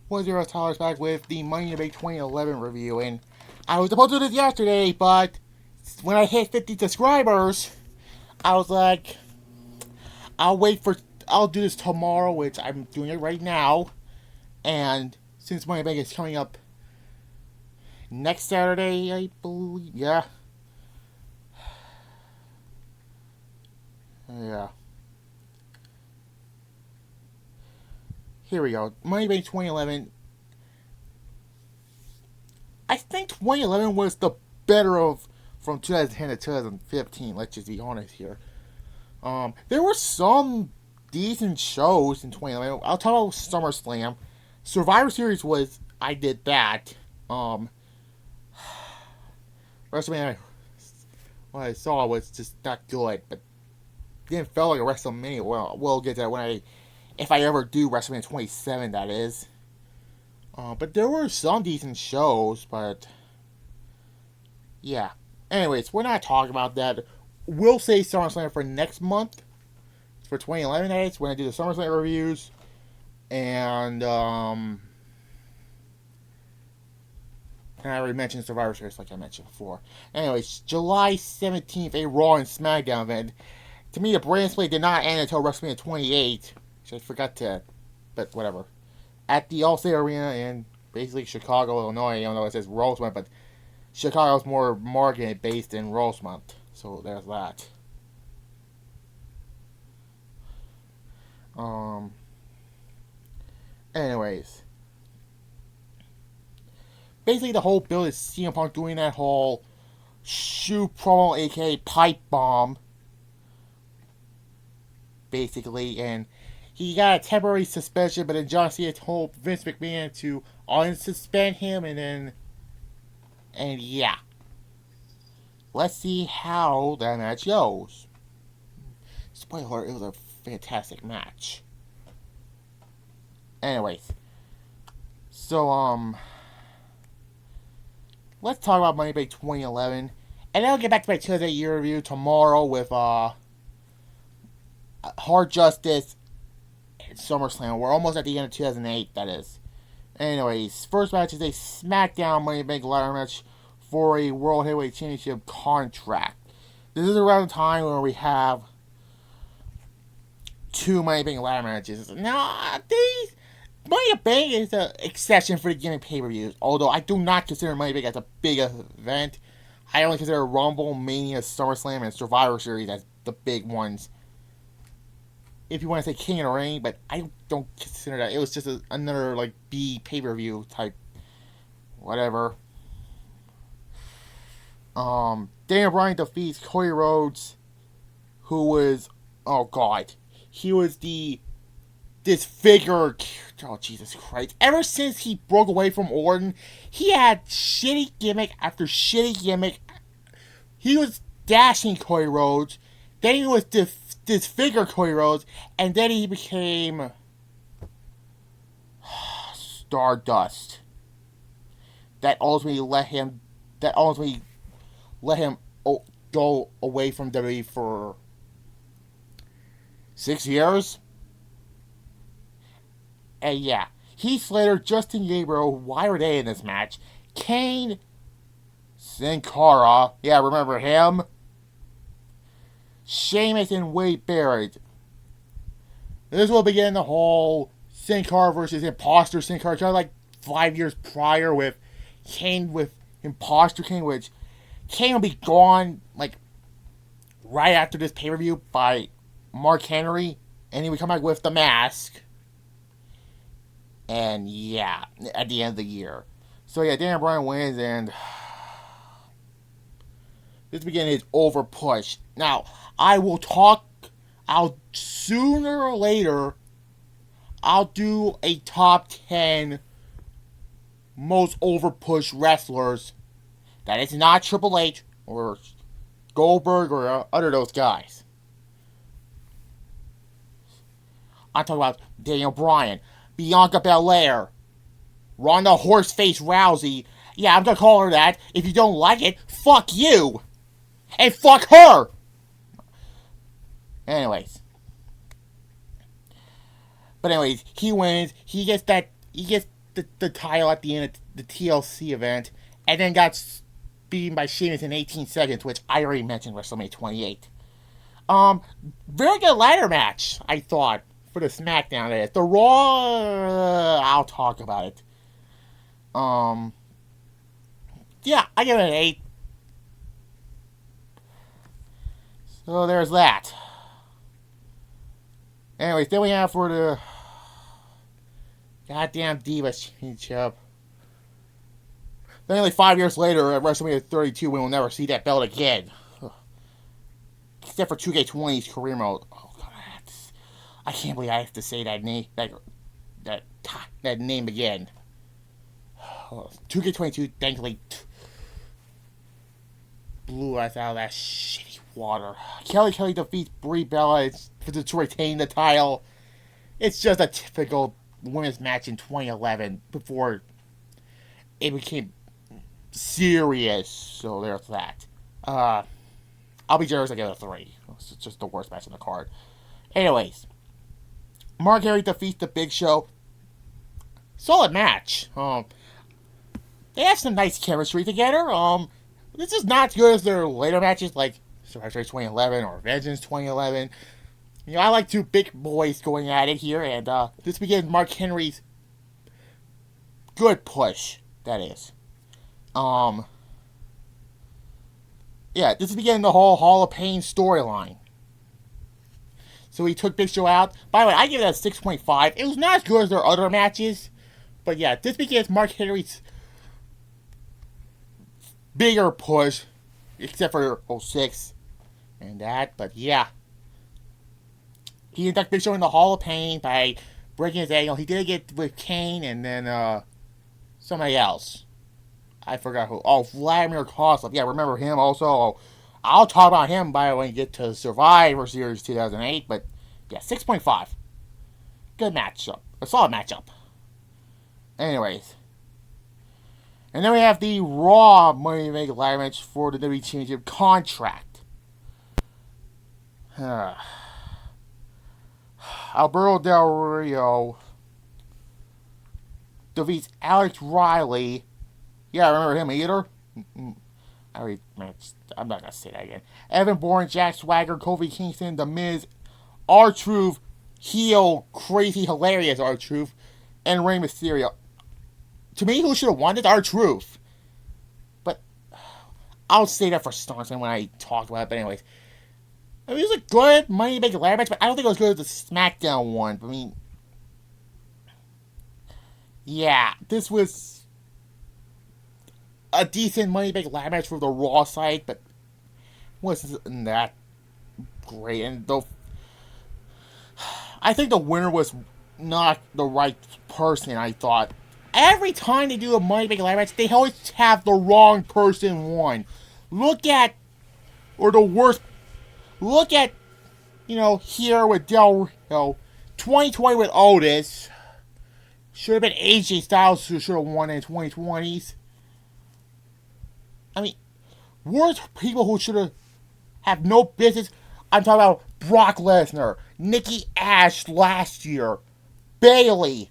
Was your Tyler's back with the Money in the Bank 2011 review, and I was supposed to do this yesterday, but when I hit 50 subscribers, I was like, I'll wait for, I'll do this tomorrow, which I'm doing it right now, and since Money in the Bank is coming up next Saturday, I believe, yeah, here we go, Money in the Bank 2011. I think 2011 was the better of from 2010 to 2015. Let's just be honest here. There were some decent shows in 2011. I'll talk about SummerSlam. Survivor Series was I did that. WrestleMania, what I saw was just not good, but didn't feel like a WrestleMania. Well, we'll get to that when if I ever do WrestleMania 27, that is. But there were some decent shows, but yeah. Anyways, we're not talking about that. We'll say SummerSlam for next month. For 2011 days, we're gonna do the SummerSlam reviews, and I already mentioned Survivor Series, like I mentioned before. Anyways, July 17th, a Raw and SmackDown event. To me, the brand split did not end until WrestleMania 28, which I forgot to, but whatever. At the Allstate Arena in basically Chicago, Illinois, even though it says Rosemont, but Chicago's more market based in Rosemont, so there's that. Um. Anyways, basically the whole build is CM Punk doing that whole shoe promo, aka pipe bomb, basically, and he got a temporary suspension, but then John Cena told Vince McMahon to unsuspend him, and yeah, let's see how that match goes. Spoiler alert, it was a fantastic match. Anyways, so let's talk about Money Bank 2011, and then I'll get back to my 2008 year review tomorrow with Hard Justice and SummerSlam. We're almost at the end of 2008, that is. Anyways, first match is a SmackDown Money Bank ladder match for a World Heavyweight Championship contract. This is around the time where we have two Money Bank ladder matches. Now, these Money in the Bank is an exception for the gimmick pay-per-views, although I do not consider Money in the Bank as a big event. I only consider Rumble, Mania, SummerSlam, and Survivor Series as the big ones. If you want to say King of the Ring, but I don't consider that. It was just another, like, B pay-per-view type, whatever. Daniel Bryan defeats Cody Rhodes, who was, oh god, he was the disfigured. Oh, Jesus Christ. Ever since he broke away from Orton, he had shitty gimmick after shitty gimmick. He was dashing Cody Rhodes, then he was disfigured Cody Rhodes, and then he became Stardust. That ultimately let him. Go away from WWE for 6 years. And yeah, Heath Slater, Justin Gabriel, why are they in this match? Kane, Sin Cara, yeah, remember him? Sheamus and Wade Barrett. This will begin the whole Sin Cara versus Imposter Sin Cara, tried like 5 years prior with Kane with Imposter King, which Kane will be gone like right after this pay-per-view by Mark Henry, and he would come back with the mask. And yeah, at the end of the year. So yeah, Daniel Bryan wins, and this beginning is over push. Now, I'll sooner or later, I'll do a top 10 most over push wrestlers. That is not Triple H or Goldberg or other those guys. I'm talking about Daniel Bryan, Bianca Belair, Ronda Horseface Rousey. Yeah, I'm gonna call her that. If you don't like it, fuck you! And fuck her! Anyways. But anyways, he wins. He gets the title at the end of the TLC event, and then got beaten by Sheamus in 18 seconds, which I already mentioned WrestleMania 28. Very good ladder match, I thought, for the SmackDown. The Raw, I'll talk about it. Yeah, I give it an 8. So there's that. Anyways, then we have for the goddamn Divas Championship. Then only 5 years later, at WrestleMania 32, we will never see that belt again. Except for 2K20's career mode. Oh god, I can't believe I have to say that name, that name again. 2K22 thankfully blew us out of that shitty water. Kelly defeats Brie Bella to retain the title. It's just a typical women's match in 2011 before it became serious. So there's that. I'll be generous, I give it a 3. It's just the worst match on the card. Anyways, Mark Henry defeats the Big Show. Solid match. They have some nice chemistry together. This is not as good as their later matches like Survivor Series 2011 or Vengeance 2011. You know, I like two big boys going at it here, and this begins Mark Henry's good push, that is. Yeah, this is beginning the whole Hall of Pain storyline. So he took Big Show out. By the way, I give it a 6.5. It was not as good as their other matches. But yeah, this begins Mark Henry's bigger push. Except for 06 and that. But yeah. He inducted Big Show in the Hall of Pain by breaking his ankle. He did get with Kane and then somebody else. I forgot who. Oh, Vladimir Kozlov. Yeah, remember him also. I'll talk about him by the way we get to Survivor Series 2008. But yeah, 6.5. Good matchup. A solid matchup. Anyways. And then we have the Raw Money in the Bank ladder match for the WWE Championship contract. Alberto Del Rio defeats Alex Riley. Yeah, I remember him either. I'm not going to say that again. Evan Bourne, Jack Swagger, Kofi Kingston, The Miz, R-Truth, heel, crazy, hilarious R-Truth, and Rey Mysterio. To me, who should have won it? R-Truth. But I'll say that for Starson when I talk about it. But anyways, it was a good Money in the Bank ladder match, but I don't think it was good as the SmackDown one. I mean, yeah, this was a decent Money in the Bank ladder match for the Raw side, but wasn't that great. And I think the winner was not the right person, I thought. Every time they do a Money in the Bank ladder match, they always have the wrong person won. Look at here with Del Rio, 2020 with Otis. Should have been AJ Styles who should have won in 2020s. I mean, worse people who should have no business. I'm talking about Brock Lesnar, Nikki Ash last year, Bayley.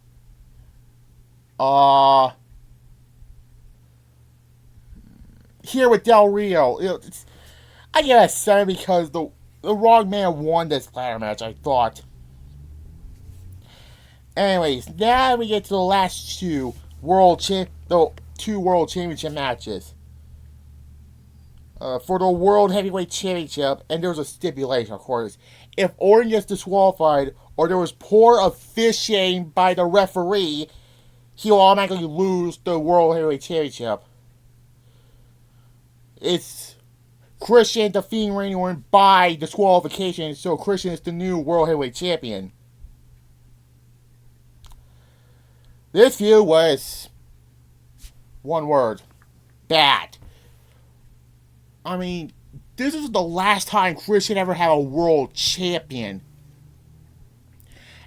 Here with Del Rio. I give it a 7 because the wrong man won this ladder match, I thought. Anyways, now we get to the last two World Championship matches. For the World Heavyweight Championship, and there's a stipulation, of course. If Orton gets disqualified, or there was poor officiating by the referee, he will automatically lose the World Heavyweight Championship. It's Christian defeating Randy Orton by disqualification, so Christian is the new World Heavyweight Champion. This feud was one word: bad. I mean, this is the last time Christian ever had a world champion.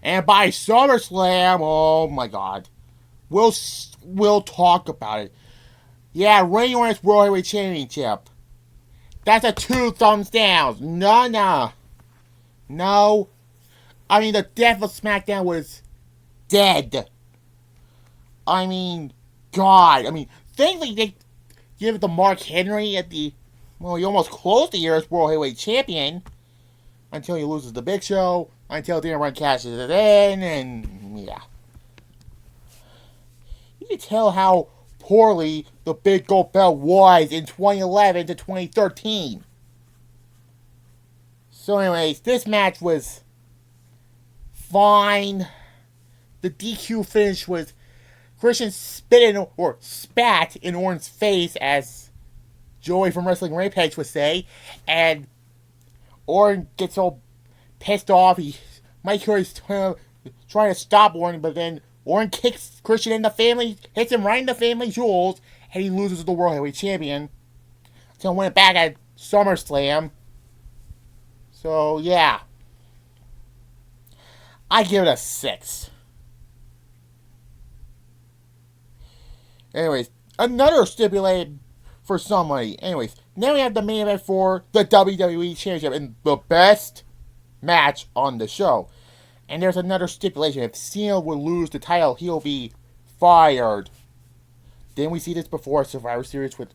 And by SummerSlam, oh my god. We'll talk about it. Yeah, Randy Orton's World Heavyweight Championship. That's a 2 thumbs down. No. I mean, the death of SmackDown was dead. I mean, God. I mean, thankfully they give it to Mark Henry at the. Well, he almost closed the year as World Heavyweight Champion until he loses the Big Show, until Daniel Bryan cashes it in, and yeah. You can tell how poorly the Big Gold Belt was in 2011 to 2013. So, anyways, this match was fine. The DQ finish was Christian spit in, or spat in Orton's face, as Joey from Wrestling Rampage would say, and Orton gets all pissed off. Mike Curry's trying to stop Orton, but then Orton kicks Christian in the family, hits him right in the family jewels, and he loses to the World Heavyweight Champion. So win it back at SummerSlam. So yeah, I give it a 6. Anyways, another stipulated for somebody. Anyways, now we have the main event for the WWE Championship and the best match on the show. And there's another stipulation. If Cena will lose the title, he'll be fired. Didn't we see this before Survivor Series with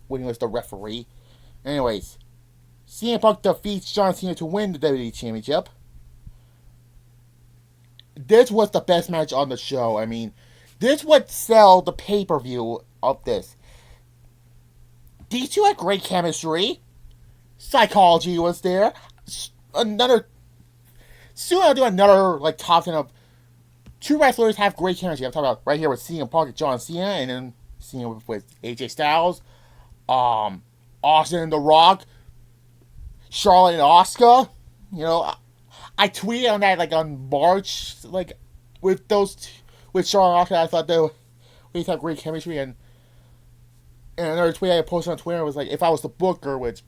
winning as the referee? Anyways, CM Punk defeats John Cena to win the WWE Championship. This was the best match on the show. I mean, this would sell the pay-per-view of this. These two had great chemistry. Psychology was there. Soon I'll do another top 10 of two wrestlers have great chemistry. I'm talking about right here with CM Punk and John Cena, and then Cena with AJ Styles, Austin and The Rock, Charlotte and Asuka. You know, I tweeted on that on March, with with Charlotte and Asuka. I thought they have great chemistry, and another tweet I posted on Twitter was if I was the booker, which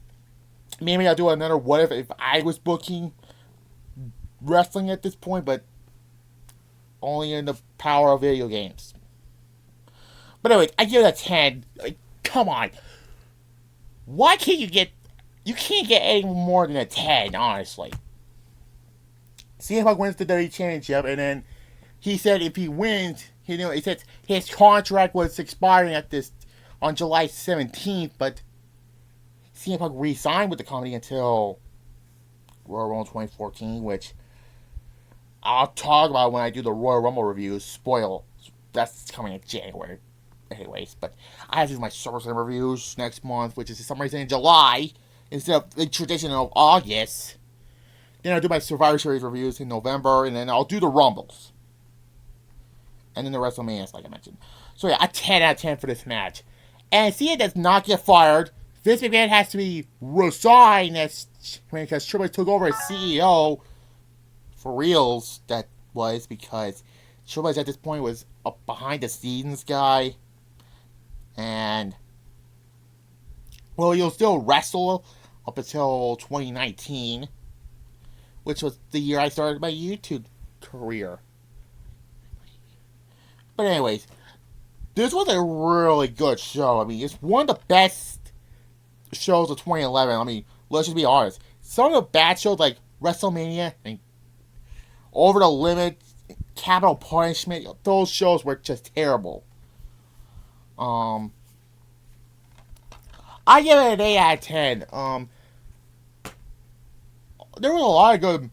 maybe I'll do another what if I was booking wrestling at this point, but only in the power of video games. But anyway, I give it a 10. Come on. Why can't you can't get any more than a 10, honestly. CM Punk wins the WWE Championship, and then he said if he wins, he said his contract was expiring on July 17th, but CM Punk re-signed with the company until Royal Rumble 2014, which I'll talk about when I do the Royal Rumble reviews. Spoil. That's coming in January. Anyways, but I have to do my SummerSlam reviews next month, which is for some reason in July, instead of the tradition of August. Then I'll do my Survivor Series reviews in November, and then I'll do the Rumbles. And then the WrestleManias, like I mentioned. So yeah, a 10 out of 10 for this match. And Cena does not get fired. Vince McMahon has to be resigned because Triple H took over as CEO. For reals, that was because Triple H at this point was a behind the scenes guy. And, well, he'll still wrestle up until 2019, which was the year I started my YouTube career. But anyways, this was a really good show. I mean, it's one of the best shows of 2011. I mean, let's just be honest. Some of the bad shows like WrestleMania and Over the Limit, Capital Punishment, those shows were just terrible. I give it an 8 out of 10. There was a lot of good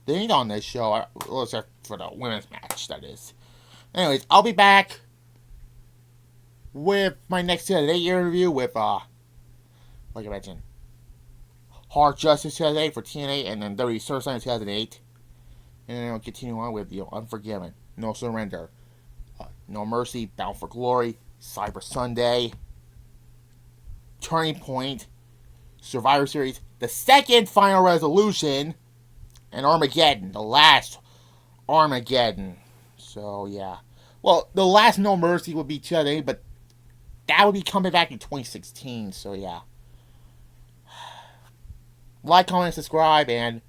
things on this show, except for the women's match, that is. Anyways, I'll be back with my next TNA interview with, like I mentioned, Hard Justice 2008 for TNA, and then WWE SummerSlam 2008. And then I'll continue on with, Unforgiven, No Surrender, No Mercy, Bound for Glory, Cyber Sunday, Turning Point, Survivor Series, the second Final Resolution, and Armageddon, the last Armageddon. So, yeah. Well, the last No Mercy would be 2008, but that would be coming back in 2016, so yeah. Like, comment, subscribe, and